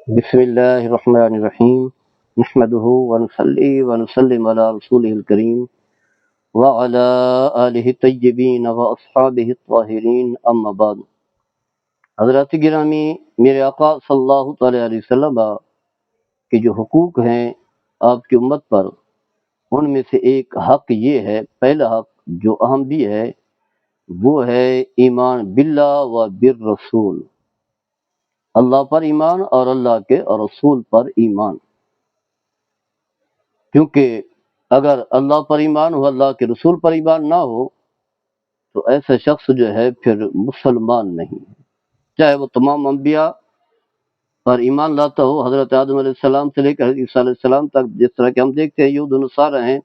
بسم اللہ الرحمن الرحیم نحمده ونصلی ونسلم علی رسولہ الکریم وعلی آلہ الطیبین واصحابہ الطاہرین اما بعد۔ حضرات گرامی، میرے آقا صلی اللہ تعالی علیہ وسلم کے جو حقوق ہیں آپ کی امت پر، ان میں سے ایک حق یہ ہے، پہلا حق جو اہم بھی ہے وہ ہے ایمان باللہ و بالرسول، اللہ پر ایمان اور اللہ کے رسول پر ایمان۔ کیونکہ اگر اللہ پر ایمان ہو، اللہ کے رسول پر ایمان نہ ہو تو ایسا شخص جو ہے پھر مسلمان نہیں ہے، چاہے وہ تمام انبیاء پر ایمان لاتا ہو، حضرت آدم علیہ السلام سے لے کر حضرت عیسیٰ علیہ السلام تک۔ جس طرح کہ ہم دیکھتے ہیں یہود و نصارہ ہیں،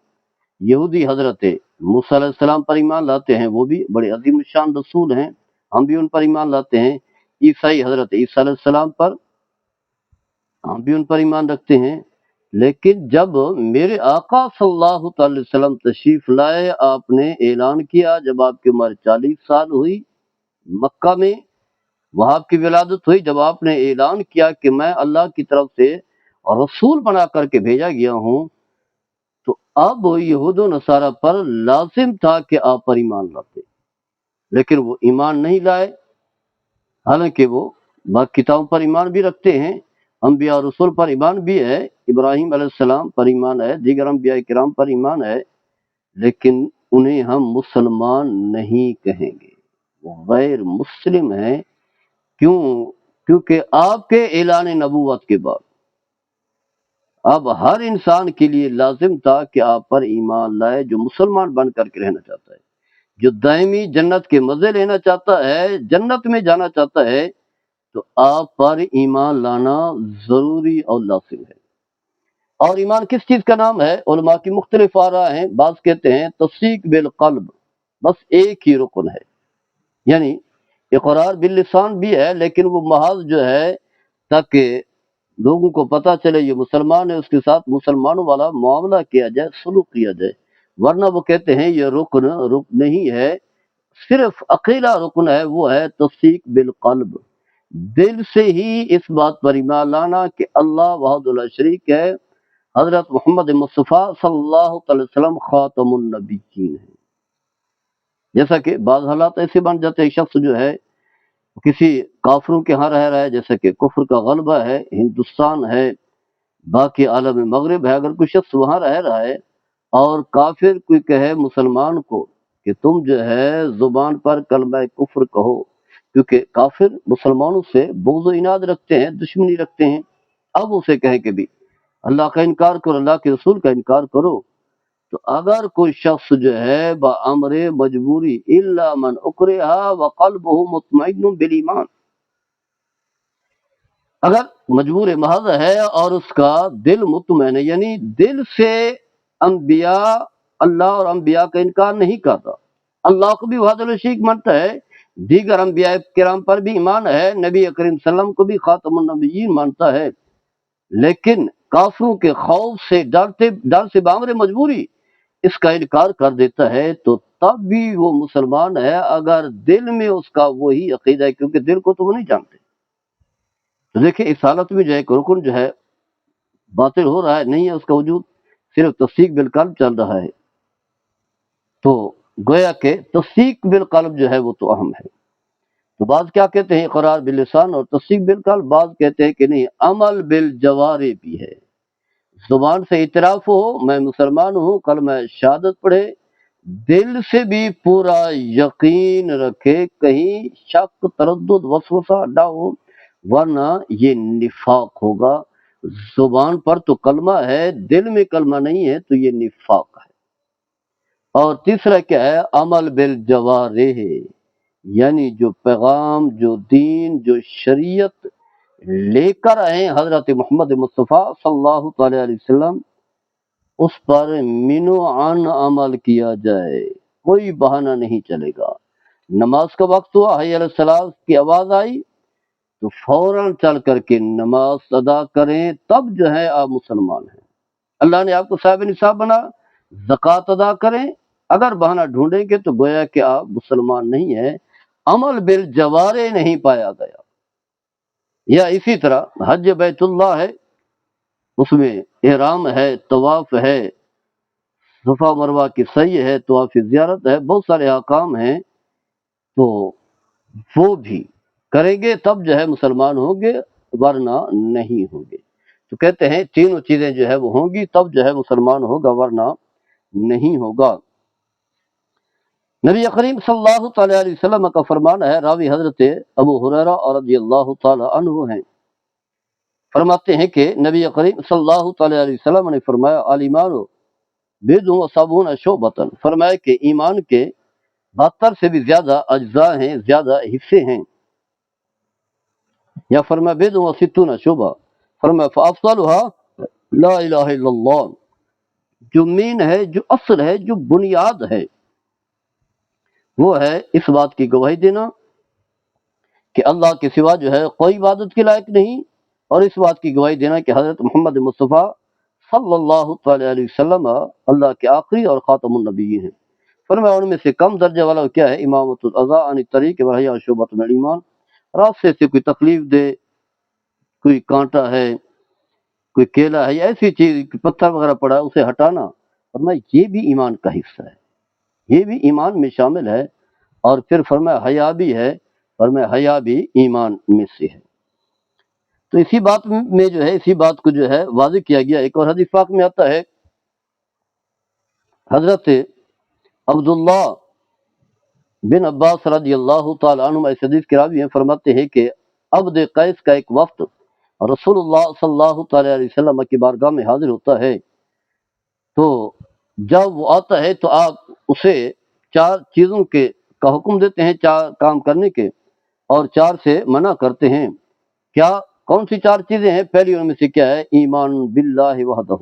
یہودی حضرت موسیٰ علیہ السلام پر ایمان لاتے ہیں، وہ بھی بڑے عظیم الشان رسول ہیں، ہم بھی ان پر ایمان لاتے ہیں۔ عیسائی حضرت عیسیٰ علیہ السلام پر، ہم بھی ان پر ایمان رکھتے ہیں۔ لیکن جب میرے آقا صلی اللہ تعالی علیہ وسلم تشریف لائے، آپ نے اعلان کیا، جب آپ کی عمر 40 سال ہوئی مکہ میں، وہاں آپ کی ولادت ہوئی، جب آپ نے اعلان کیا کہ میں اللہ کی طرف سے رسول بنا کر کے بھیجا گیا ہوں، تو اب یہود و نصارہ پر لازم تھا کہ آپ پر ایمان لاتے، لیکن وہ ایمان نہیں لائے، حالانکہ وہ باقی کتابوں پر ایمان بھی رکھتے ہیں، انبیاء اور رسول پر ایمان بھی ہے، ابراہیم علیہ السلام پر ایمان ہے، دیگر انبیاء کرام پر ایمان ہے، لیکن انہیں ہم مسلمان نہیں کہیں گے، وہ غیر مسلم ہیں۔ کیوں؟ کیونکہ آپ کے اعلان نبوت کے بعد اب ہر انسان کے لیے لازم تھا کہ آپ پر ایمان لائے، جو مسلمان بن کر کے رہنا چاہتا ہے، جو دائمی جنت کے مزے لینا چاہتا ہے، جنت میں جانا چاہتا ہے، تو آپ پر ایمان لانا ضروری اور لازم ہے۔ اور ایمان کس چیز کا نام ہے؟ علماء کی مختلف آراء ہیں، بعض کہتے ہیں تصدیق بالقلب، بس ایک ہی رکن ہے، یعنی اقرار باللسان بھی ہے، لیکن وہ محض جو ہے تاکہ لوگوں کو پتہ چلے یہ مسلمان ہے، اس کے ساتھ مسلمانوں والا معاملہ کیا جائے، سلوک کیا جائے، ورنہ وہ کہتے ہیں یہ رکن نہیں ہے، صرف اکیلا رکن ہے، وہ ہے تصدیق بالقلب، دل سے ہی اس بات پر ایمان لانا کہ اللہ وحدہ لا شریک ہے، حضرت محمد مصطفیٰ صلی اللہ علیہ وسلم خاتم النبیین ہے۔ جیسا کہ بعض حالات ایسے بن جاتے ہیں، شخص جو ہے کسی کافروں کے ہاں رہ رہا ہے، جیسا کہ کفر کا غلبہ ہے، ہندوستان ہے، باقی عالم مغرب ہے، اگر کوئی شخص وہاں رہ رہا ہے اور کافر کوئی کہے مسلمان کو کہ تم جو ہے زبان پر کلمہ کفر کہو، کیونکہ کافر مسلمانوں سے بغض و عناد رکھتے ہیں، دشمنی رکھتے ہیں، اب اسے کہیں کہ بھی اللہ کا انکار کرو، اللہ کے رسول کا انکار کرو، تو اگر کوئی شخص جو ہے بامر مجبوری الا من اکرہ وقلبہ مطمئن بالایمان، اگر مجبور محض ہے اور اس کا دل مطمئن ہے، یعنی دل سے انبیاء، اللہ اور انبیاء کا انکار نہیں کرتا، اللہ کو بھی وحدہ لا شریک مانتا ہے، دیگر انبیاء کرام پر بھی ایمان ہے، نبی کریم صلی اللہ علیہ وسلم کو بھی خاتم النبیین مانتا ہے، لیکن کافروں کے خوف سے، ڈر سے بامر مجبوری اس کا انکار کر دیتا ہے، تو تب بھی وہ مسلمان ہے، اگر دل میں اس کا وہی عقیدہ ہے، کیونکہ دل کو تو وہ نہیں جانتے۔ تو دیکھیں اس حالت میں جو ہے رکن جو ہے باطل ہو رہا ہے، نہیں ہے اس کا وجود، صرف تصدیق بالقلب چل رہا ہے، تو گویا کہ تصدیق بالقلب جو ہے وہ تو اہم ہے۔ تو بعض کیا کہتے ہیں اقرار باللسان اور تصدیق بالقلب، بعض کہتے ہیں کہ نہیں، عمل بالجوارح بھی ہے، زبان سے اعتراف ہو میں مسلمان ہوں، کلمہ شہادت پڑھے، دل سے بھی پورا یقین رکھے، کہیں شک، تردد، وسوسہ نہ ہو، ورنہ یہ نفاق ہوگا۔ زبان پر تو کلمہ ہے، دل میں کلمہ نہیں ہے، تو یہ نفاق ہے۔ اور تیسرا کیا ہے؟ عمل بالجوارح، یعنی جو پیغام، جو دین، جو شریعت لے کر آئے حضرت محمد مصطفیٰ صلی اللہ تعالی علیہ وسلم، اس پر من و عن عمل کیا جائے، کوئی بہانہ نہیں چلے گا۔ نماز کا وقت ہوا، حی علی الصلاۃ کی آواز آئی تو فوراً چل کر کے نماز ادا کریں، تب جو ہے آپ مسلمان ہیں۔ اللہ نے آپ کو صاحب نصاب بنا، زکوٰۃ ادا کریں، اگر بہانہ ڈھونڈیں گے تو گویا کہ آپ مسلمان نہیں ہیں، عمل بالجوارح نہیں پایا گیا۔ یا اسی طرح حج بیت اللہ ہے، اس میں احرام ہے، طواف ہے، صفا مروہ کی سعی ہے، طواف زیارت ہے، بہت سارے احکام ہیں، تو وہ بھی کریں گے تب جو ہے مسلمان ہوں گے، ورنہ نہیں ہوں گے۔ تو کہتے ہیں تینوں چیزیں جو ہے وہ ہوں گی تب جو ہے مسلمان ہوگا، ورنہ نہیں ہوگا۔ نبی کریم صلی اللہ تعالی علیہ وسلم کا فرمان ہے، راوی حضرت ابو ہریرہ اور رضی اللہ تعالی عنہ ہیں، فرماتے ہیں کہ نبی کریم صلی اللہ تعالی علیہ وسلم نے فرمایا الایمان بضع و سبعون شعبۃ، فرمایا کہ ایمان کے 72 سے بھی زیادہ اجزاء ہیں، زیادہ حصے ہیں، یا فرمایا بضع و ستون شعبہ، فرمایا فافضلها لا الہ الا اللہ، جو مین ہے، جو اصل ہے، جو بنیاد ہے، وہ ہے اس بات کی گواہی دینا کہ اللہ کے سوا جو ہے کوئی عبادت کے لائق نہیں، اور اس بات کی گواہی دینا کہ حضرت محمد مصطفیٰ صلی اللہ تعالی علیہ وسلم اللہ کے آخری اور خاتم النبیین ہیں۔ فرمایا ان میں سے کم درجہ والا کیا ہے؟ امامۃ الاذى عن الطریق وحی شعبۃ من الایمان، راستے سے کوئی تکلیف دے، کوئی کانٹا ہے، کوئی کیلا ہے، یا ایسی چیز پتھر وغیرہ پڑا ہے اسے ہٹانا، فرمایا یہ بھی ایمان کا حصہ ہے، یہ بھی ایمان میں شامل ہے۔ اور پھر فرمایا حیا بھی ہے، فرمایا حیا بھی ایمان میں سے ہے۔ تو اسی بات میں جو ہے، اسی بات کو جو ہے واضح کیا گیا۔ ایک اور حدیث پاک میں آتا ہے، حضرت عبداللہ بن عباس رضی اللہ تعالی عنہ اس حدیث کے راوی ہیں، فرماتے ہیں کہ عبد قیس کا ایک وفد رسول اللہ صلی اللہ تعالی علیہ وسلم کی بارگاہ میں حاضر ہوتا ہے، تو جب وہ آتا ہے تو آپ اسے 4 چیزوں کے کا حکم دیتے ہیں، 4 کام کرنے کے، اور 4 سے منع کرتے ہیں۔ کیا کون سی 4 چیزیں ہیں؟ پہلی ان میں سے کیا ہے؟ ایمان باللہ وحدہ،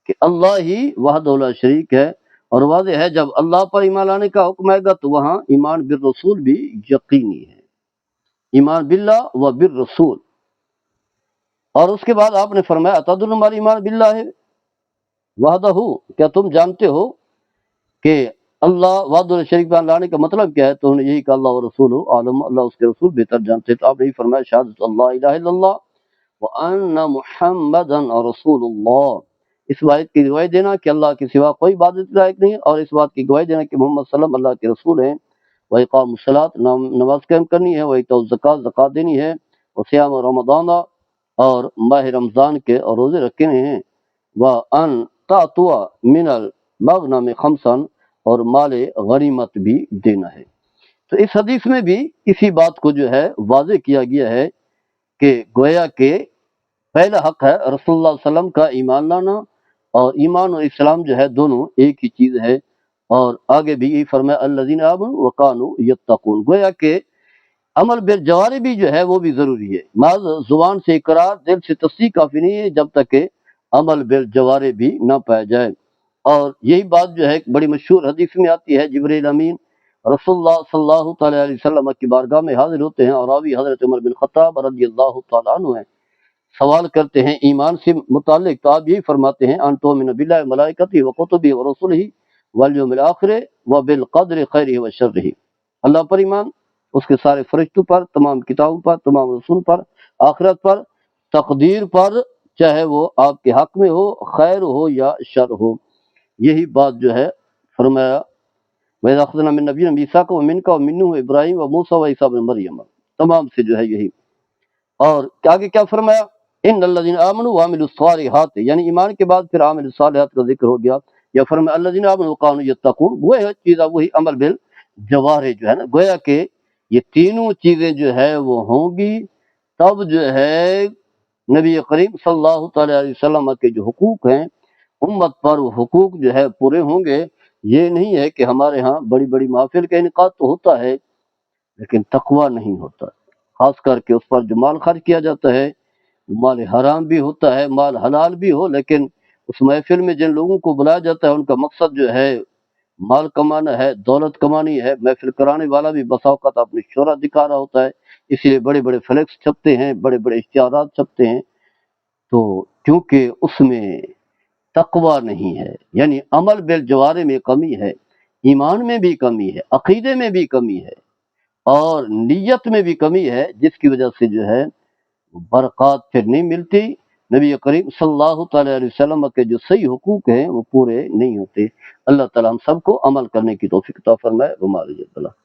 کہ اللہ ہی وحدہ لا شریک ہے، اور واضح ہے جب اللہ پر ایمان لانے کا حکم آئے گا تو وہاں ایمان بالرسول بھی یقینی ہے، ایمان باللہ و بالرسول۔ اور اس کے بعد آپ نے فرمایا اتدرون ما ایمان باللہ وحدہ، کیا تم جانتے ہو کہ اللہ وحدہ لا شریک پر لانے کا مطلب کیا ہے؟ تو انہوں نے یہی کہا اللہ و رسول عالم، اللہ اس کے رسول بہتر جانتے ہیں۔ تو آپ نے فرمایا شہادت اللہ الہ الا اللہ وان محمدا رسول اللہ، اس بات کی گواہی دینا کہ اللہ کے سوا کوئی عبادت لائق نہیں، اور اس بات کی گواہی دینا کہ محمد صلی اللہ علیہ وسلم اللہ کے رسول ہیں۔ واقام الصلاۃ، نماز قائم کرنی ہے، وایتاء الزکات، زکات دینی ہے، وصیام رمضان، اور ماہ رمضان کے اور روزے رکھنے ہیں، وان تعطوا من المغنم خمسا، اور مال غنیمت بھی دینا ہے۔ تو اس حدیث میں بھی اسی بات کو جو ہے واضح کیا گیا ہے کہ گویا کہ پہلا حق ہے رسول اللہ علیہ وسلم کا ایمان لانا، اور ایمان اور اسلام جو ہے دونوں ایک ہی چیز ہے۔ اور آگے بھی یہی فرمایا الذین آمنوا وکانوا یتقون، گویا کہ عمل بالجوارح بھی جو ہے وہ بھی ضروری ہے، محض زبان سے اقرار، دل سے تصدیق کافی نہیں ہے جب تک کہ عمل بالجوارح بھی نہ پایا جائے۔ اور یہی بات جو ہے بڑی مشہور حدیث میں آتی ہے، جبرائیل امین رسول اللہ صلی اللہ تعالی علیہ وسلم کی بارگاہ میں حاضر ہوتے ہیں، اور راوی حضرت عمر بن خطاب رضی اللہ تعالی عنہ ہیں، سوال کرتے ہیں ایمان سے متعلق، تو آپ یہی فرماتے ہیں ان تؤمن باللہ ملائکتہ و کتبہ و رسلہ والیوم الآخر و بالقدر خیرہ و شرہ، اللہ پر ایمان، اس کے سارے فرشتوں پر، تمام کتابوں پر، تمام رسول پر، آخرت پر، تقدیر پر، چاہے وہ آپ کے حق میں ہو، خیر ہو یا شر ہو۔ یہی بات جو ہے فرمایا وَإِذَا أَخَذْنَا مِن نَّبِيٍّ مِّيثَاقًا وَمِنكَ وَمِن نُوحٍ وإبراہیم وموسیٰ وعیسیٰ ابن مریم، تمام سے جو ہے یہی۔ اور آگے کیا فرمایا؟ ان الذین آمنوا وعملوا الصالحات، یعنی ایمان کے بعد پھر عامل الصالحات کا ذکر ہو گیا، یا فرمایا الذین آمنوا وکانوا یتقون، وہ چیز وہی عمل بالجوارح جو ہے نا، گویا کہ یہ تینوں چیزیں جو ہے وہ ہوں گی تب جو ہے نبی کریم صلی اللہ تعالی علیہ وسلم کے جو حقوق ہیں امت پر، وہ حقوق جو ہے پورے ہوں گے۔ یہ نہیں ہے کہ ہمارے ہاں بڑی بڑی محافل کا انعقاد تو ہوتا ہے لیکن تقوی نہیں ہوتا، خاص کر کے اس پر جو مال خرچ کیا جاتا ہے، مال حرام بھی ہوتا ہے، مال حلال بھی ہو، لیکن اس محفل میں جن لوگوں کو بلایا جاتا ہے ان کا مقصد جو ہے مال کمانا ہے، دولت کمانی ہے۔ محفل کرانے والا بھی بسا اوقات اپنی شہرت دکھا رہا ہوتا ہے، اس لیے بڑے بڑے فلیکس چھپتے ہیں، بڑے بڑے اشتہارات چھپتے ہیں، تو کیونکہ اس میں تقوی نہیں ہے، یعنی عمل بالجوارح میں کمی ہے، ایمان میں بھی کمی ہے، عقیدے میں بھی کمی ہے، اور نیت میں بھی کمی ہے، جس کی وجہ سے جو ہے برکات پھر نہیں ملتی، نبی کریم صلی اللہ تعالی علیہ وسلم کے جو صحیح حقوق ہیں وہ پورے نہیں ہوتے۔ اللہ تعالیٰ ہم سب کو عمل کرنے کی توفیق عطا فرمائے۔ وما علیہ السلام۔